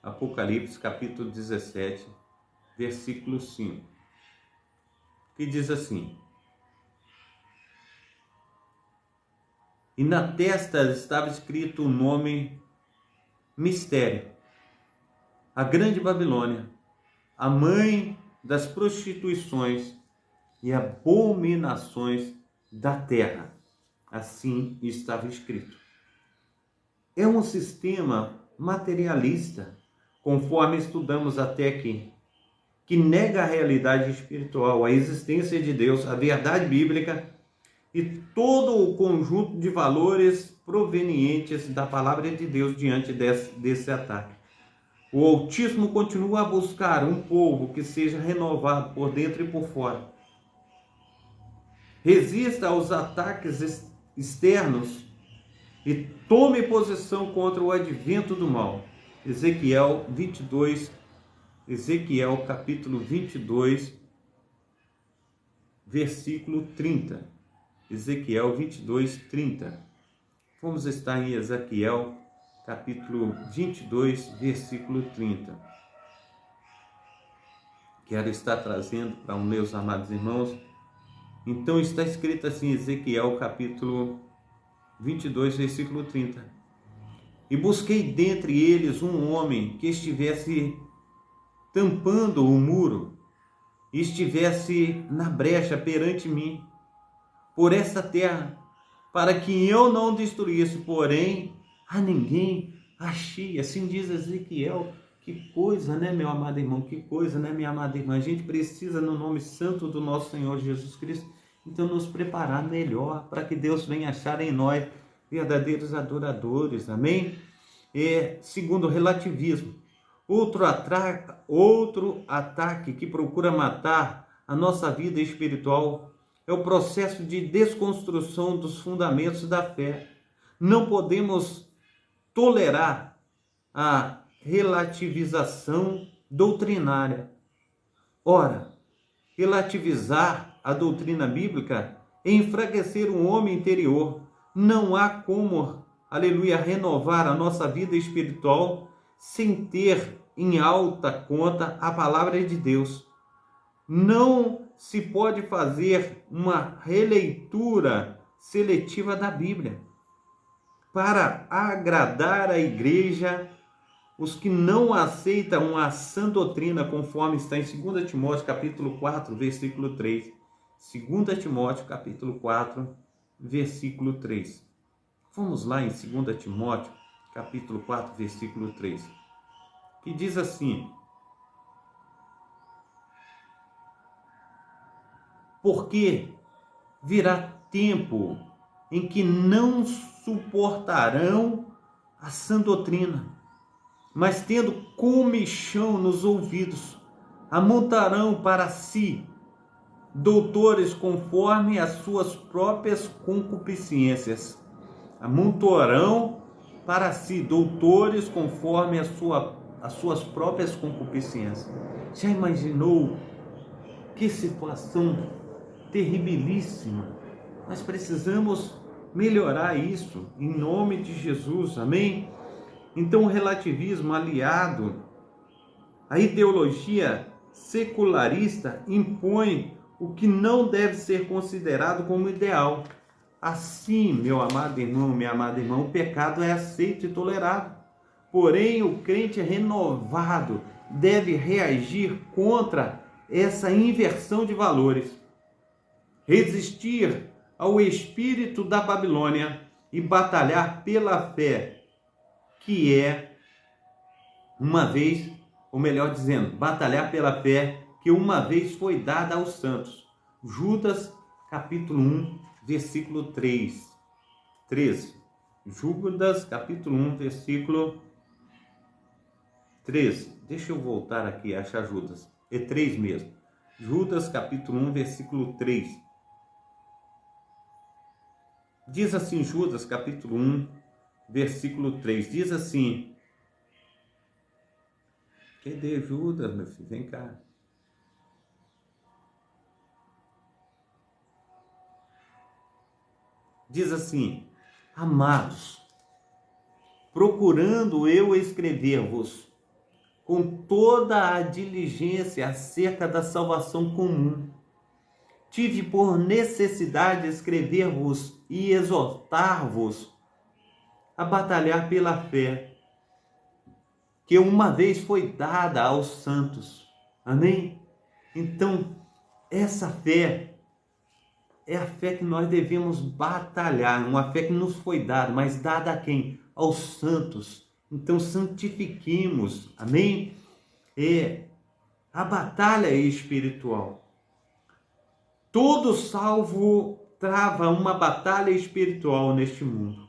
Apocalipse capítulo 17, versículo 5, que diz assim: e na testa estava escrito o nome Mistério, a grande Babilônia, a mãe das prostituições e abominações da terra. Assim estava escrito. É um sistema materialista, conforme estudamos até aqui, que nega a realidade espiritual, a existência de Deus, a verdade bíblica e todo o conjunto de valores provenientes da palavra de Deus diante desse ataque. O Altíssimo continua a buscar um povo que seja renovado por dentro e por fora. Resista aos ataques externos e tome posição contra o advento do mal. Ezequiel 22, Ezequiel capítulo 22, versículo 30. Ezequiel 22, 30. Vamos estar em Ezequiel capítulo 22, versículo 30. Quero estar trazendo para os meus amados irmãos. Então está escrito assim, Ezequiel capítulo 22, versículo 30. E busquei dentre eles um homem que estivesse tampando o muro e estivesse na brecha perante mim, por essa terra, para que eu não destruísse, porém a ninguém achei. Assim diz Ezequiel. Que coisa, né, meu amado irmão? Que coisa, né, minha amada irmã? A gente precisa, no nome santo do nosso Senhor Jesus Cristo, então nos preparar melhor para que Deus venha achar em nós verdadeiros adoradores, amém? Segundo, relativismo. Outro ataque que procura matar a nossa vida espiritual é o processo de desconstrução dos fundamentos da fé. Não podemos tolerar a relativização doutrinária. Ora, relativizar a doutrina bíblica é enfraquecer o homem interior. Não há como, aleluia, renovar a nossa vida espiritual sem ter em alta conta a palavra de Deus. Não se pode fazer uma releitura seletiva da Bíblia para agradar a igreja, os que não aceitam a sã doutrina, conforme está em 2 Timóteo capítulo 4, versículo 3. 2 Timóteo capítulo 4, versículo 3. Vamos lá em 2 Timóteo capítulo 4, versículo 3, que diz assim: porque virá tempo em que não suportarão a sã doutrina, mas tendo comichão nos ouvidos, amontarão para si doutores conforme as suas próprias concupiscências. Amontarão para si doutores conforme as suas próprias concupiscências. Já imaginou que situação terribilíssima? Nós precisamos melhorar isso em nome de Jesus, amém? Então o relativismo aliado à ideologia secularista impõe o que não deve ser considerado como ideal. Assim, meu amado irmão, minha amada irmã, o pecado é aceito e tolerado. Porém, o crente renovado deve reagir contra essa inversão de valores, resistir ao espírito da Babilônia e batalhar pela fé, que é uma vez, ou melhor dizendo, batalhar pela fé que uma vez foi dada aos santos. Judas capítulo 1, versículo 13. Judas capítulo 1, versículo 13. Deixa eu voltar aqui, achar Judas. É 3 mesmo. Judas capítulo 1, versículo 3. Diz assim, Judas capítulo 1, versículo 3. Diz assim: cadê Judas, meu filho? Vem cá. Diz assim: amados, procurando eu escrever-vos com toda a diligência acerca da salvação comum. Tive por necessidade escrever-vos e exortar-vos a batalhar pela fé, que uma vez foi dada aos santos. Amém? Então, essa fé é a fé que nós devemos batalhar, uma fé que nos foi dada, mas dada a quem? Aos santos. Então, santifiquemos, amém? A batalha é espiritual. Todo salvo trava uma batalha espiritual neste mundo.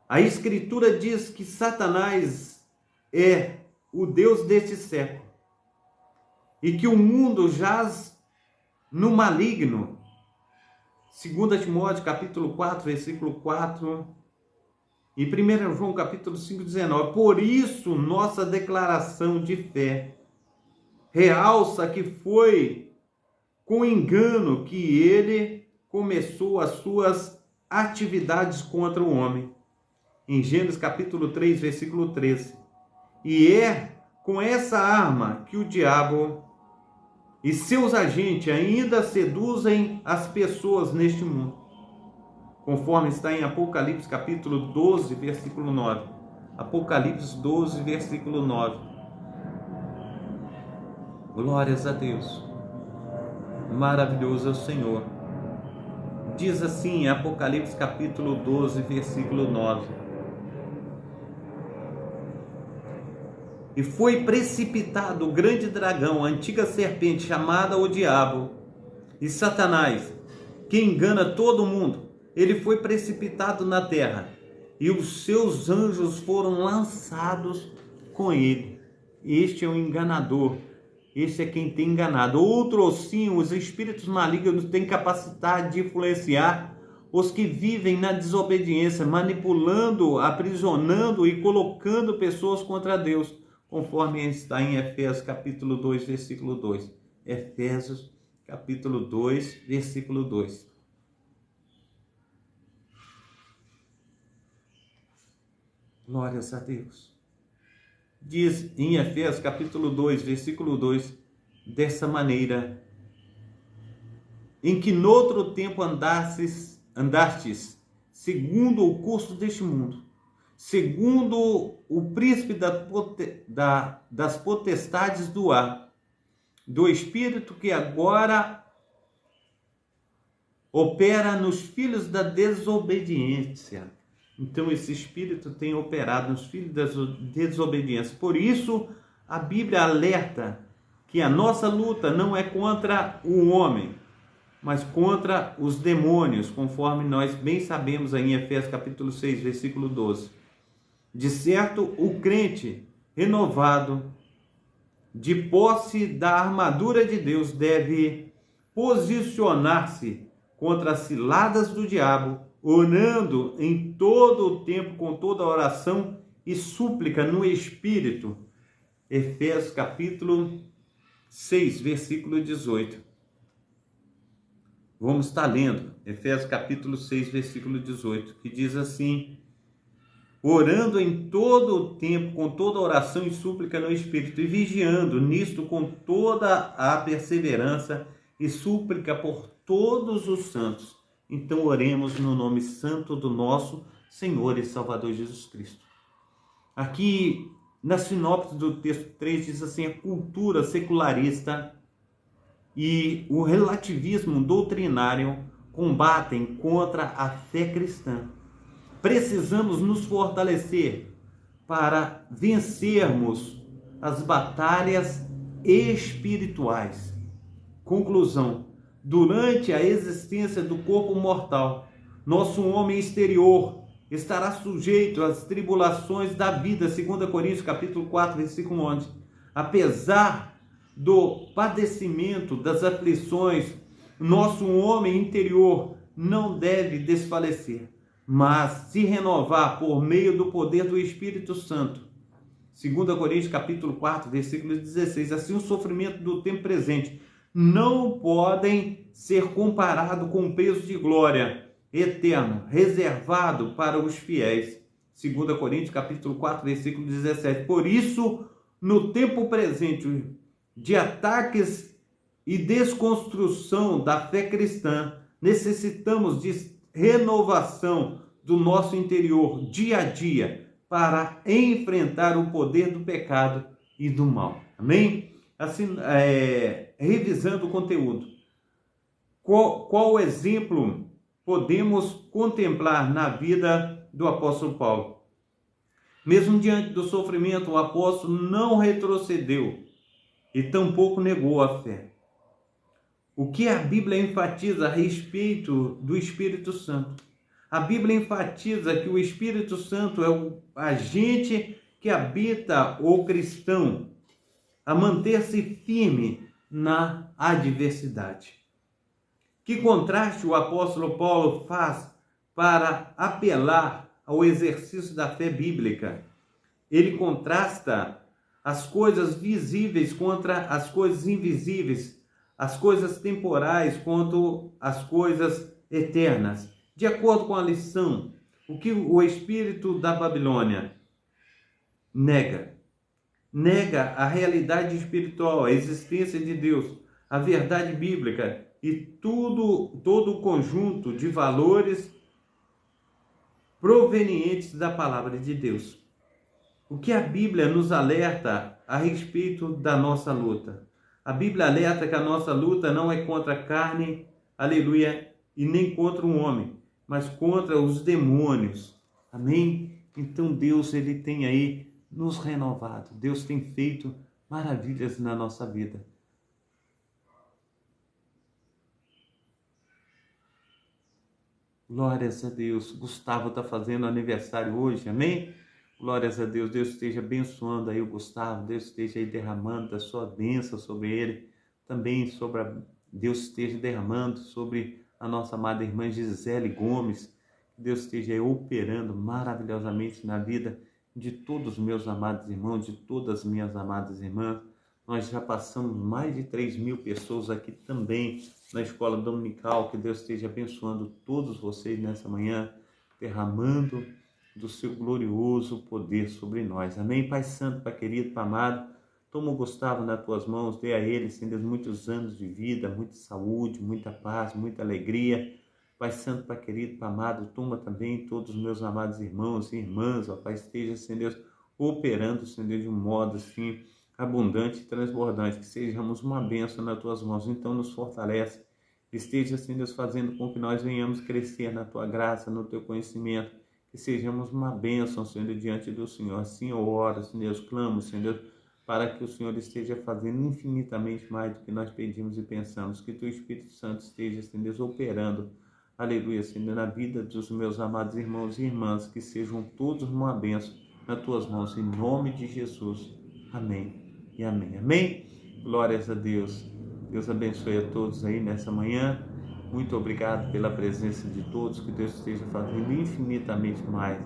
A Escritura diz que Satanás é o Deus deste século e que o mundo jaz no maligno. 2 Timóteo capítulo 4, versículo 4 e 1 João capítulo 5, 19. Por isso, nossa declaração de fé realça que foi com engano que ele começou as suas atividades contra o homem. Em Gênesis capítulo 3, versículo 13. E é com essa arma que o diabo e seus agentes ainda seduzem as pessoas neste mundo, conforme está em Apocalipse capítulo 12, versículo 9. Apocalipse 12, versículo 9. Glórias a Deus. Maravilhoso é o Senhor. Diz assim em Apocalipse capítulo 12, versículo 9. E foi precipitado o grande dragão, a antiga serpente, chamada o diabo e Satanás, que engana todo mundo. Ele foi precipitado na terra e os seus anjos foram lançados com ele. Este é o enganador. Este é quem tem enganado. Outros sim, os espíritos malignos têm capacidade de influenciar os que vivem na desobediência, manipulando, aprisionando e colocando pessoas contra Deus, conforme está em Efésios capítulo 2, versículo 2. Efésios capítulo 2, versículo 2. Glórias a Deus. Diz em Efésios capítulo 2, versículo 2, dessa maneira: em que noutro tempo andastes segundo o curso deste mundo, segundo o príncipe das potestades do ar, do espírito que agora opera nos filhos da desobediência. Então esse espírito tem operado nos filhos da desobediência. Por isso a Bíblia alerta que a nossa luta não é contra o homem, mas contra os demônios, conforme nós bem sabemos aí em Efésios capítulo 6, versículo 12. De certo, o crente renovado, de posse da armadura de Deus, deve posicionar-se contra as ciladas do diabo, orando em todo o tempo com toda oração e súplica no Espírito. Efésios capítulo 6, versículo 18. Vamos estar lendo Efésios capítulo 6, versículo 18, que diz assim: orando em todo o tempo, com toda oração e súplica no Espírito, e vigiando nisto com toda a perseverança e súplica por todos os santos. Então oremos no nome santo do nosso Senhor e Salvador Jesus Cristo. Aqui na sinopse do texto 3 diz assim: a cultura secularista e o relativismo doutrinário combatem contra a fé cristã. Precisamos nos fortalecer para vencermos as batalhas espirituais. Conclusão: durante a existência do corpo mortal, nosso homem exterior estará sujeito às tribulações da vida, 2 Coríntios capítulo 4, versículo 11. Apesar do padecimento, das aflições, nosso homem interior não deve desfalecer, mas se renovar por meio do poder do Espírito Santo. 2 Coríntios capítulo 4, versículo 16. Assim, o sofrimento do tempo presente não podem ser comparado com o peso de glória eterno, reservado para os fiéis. 2 Coríntios capítulo 4, versículo 17. Por isso, no tempo presente de ataques e desconstrução da fé cristã, necessitamos de renovação do nosso interior dia a dia para enfrentar o poder do pecado e do mal. Amém? Assim, revisando o conteúdo, qual exemplo podemos contemplar na vida do apóstolo Paulo? Mesmo diante do sofrimento, o apóstolo não retrocedeu e tampouco negou a fé. O que a Bíblia enfatiza a respeito do Espírito Santo? A Bíblia enfatiza que o Espírito Santo é o agente que habita o cristão a manter-se firme na adversidade. Que contraste o apóstolo Paulo faz para apelar ao exercício da fé bíblica. Ele contrasta as coisas visíveis contra as coisas invisíveis, as coisas temporais contra as coisas eternas. De acordo com a lição, o que o espírito da Babilônia nega a realidade espiritual, a existência de Deus, a verdade bíblica e todo o conjunto de valores provenientes da palavra de Deus. O que a Bíblia nos alerta a respeito da nossa luta? A Bíblia alerta que a nossa luta não é contra a carne, aleluia, e nem contra um homem, mas contra os demônios. Amém? Então Deus, ele tem aí nos renovado. Deus tem feito maravilhas na nossa vida. Glórias a Deus. Gustavo está fazendo aniversário hoje, amém? Glórias a Deus. Deus esteja abençoando aí o Gustavo. Deus esteja aí derramando da sua bênção sobre ele. Também Deus esteja derramando sobre a nossa amada irmã Gisele Gomes. Que Deus esteja aí operando maravilhosamente na vida de todos os meus amados irmãos, de todas as minhas amadas irmãs. Nós já passamos mais de 3.000 pessoas aqui também na escola dominical. Que Deus esteja abençoando todos vocês nessa manhã, derramando do seu glorioso poder sobre nós. Amém? Pai Santo, Pai querido, Pai amado, toma o Gustavo nas tuas mãos, dê a ele, Senhor, muitos anos de vida, muita saúde, muita paz, muita alegria. Pai Santo, Pai querido, Pai amado, toma também todos os meus amados irmãos e irmãs, ó Pai, esteja, Senhor, operando, Senhor, de um modo assim, abundante e transbordante, que sejamos uma bênção nas tuas mãos. Então nos fortalece, esteja, Senhor, fazendo com que nós venhamos crescer na tua graça, no teu conhecimento, que sejamos uma bênção, Senhor, diante do Senhor. Assim eu oro, Senhor, clamo, Senhor, para que o Senhor esteja fazendo infinitamente mais do que nós pedimos e pensamos, que teu Espírito Santo esteja, Senhor, operando, aleluia, Senhor, na vida dos meus amados irmãos e irmãs, que sejam todos uma bênção nas tuas mãos, em nome de Jesus. Amém e amém. Amém? Glórias a Deus. Deus abençoe a todos aí nessa manhã. Muito obrigado pela presença de todos. Que Deus esteja fazendo infinitamente mais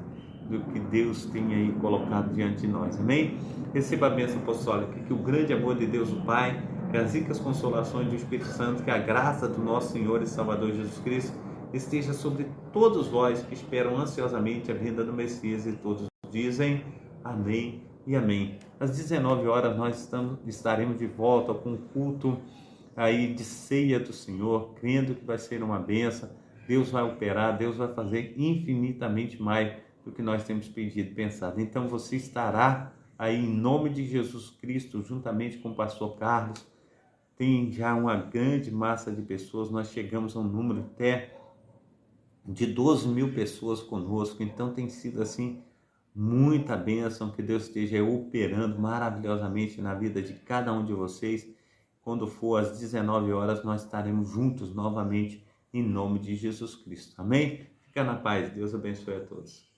do que Deus tem aí colocado diante de nós. Amém? Receba a bênção apostólica. Que o grande amor de Deus, o Pai, que as ricas consolações do Espírito Santo, que a graça do nosso Senhor e Salvador Jesus Cristo esteja sobre todos vós que esperam ansiosamente a vinda do Messias, e todos dizem amém e amém. Às 19 horas nós estaremos de volta com o culto aí de ceia do Senhor, crendo que vai ser uma bênção. Deus vai operar, Deus vai fazer infinitamente mais do que nós temos pedido e pensado. Então você estará aí em nome de Jesus Cristo, juntamente com o pastor Carlos. Tem já uma grande massa de pessoas, nós chegamos a um número até de 12.000 pessoas conosco, então tem sido assim muita bênção. Que Deus esteja operando maravilhosamente na vida de cada um de vocês. Quando for às 19 horas, nós estaremos juntos novamente em nome de Jesus Cristo. Amém? Fica na paz. Deus abençoe a todos.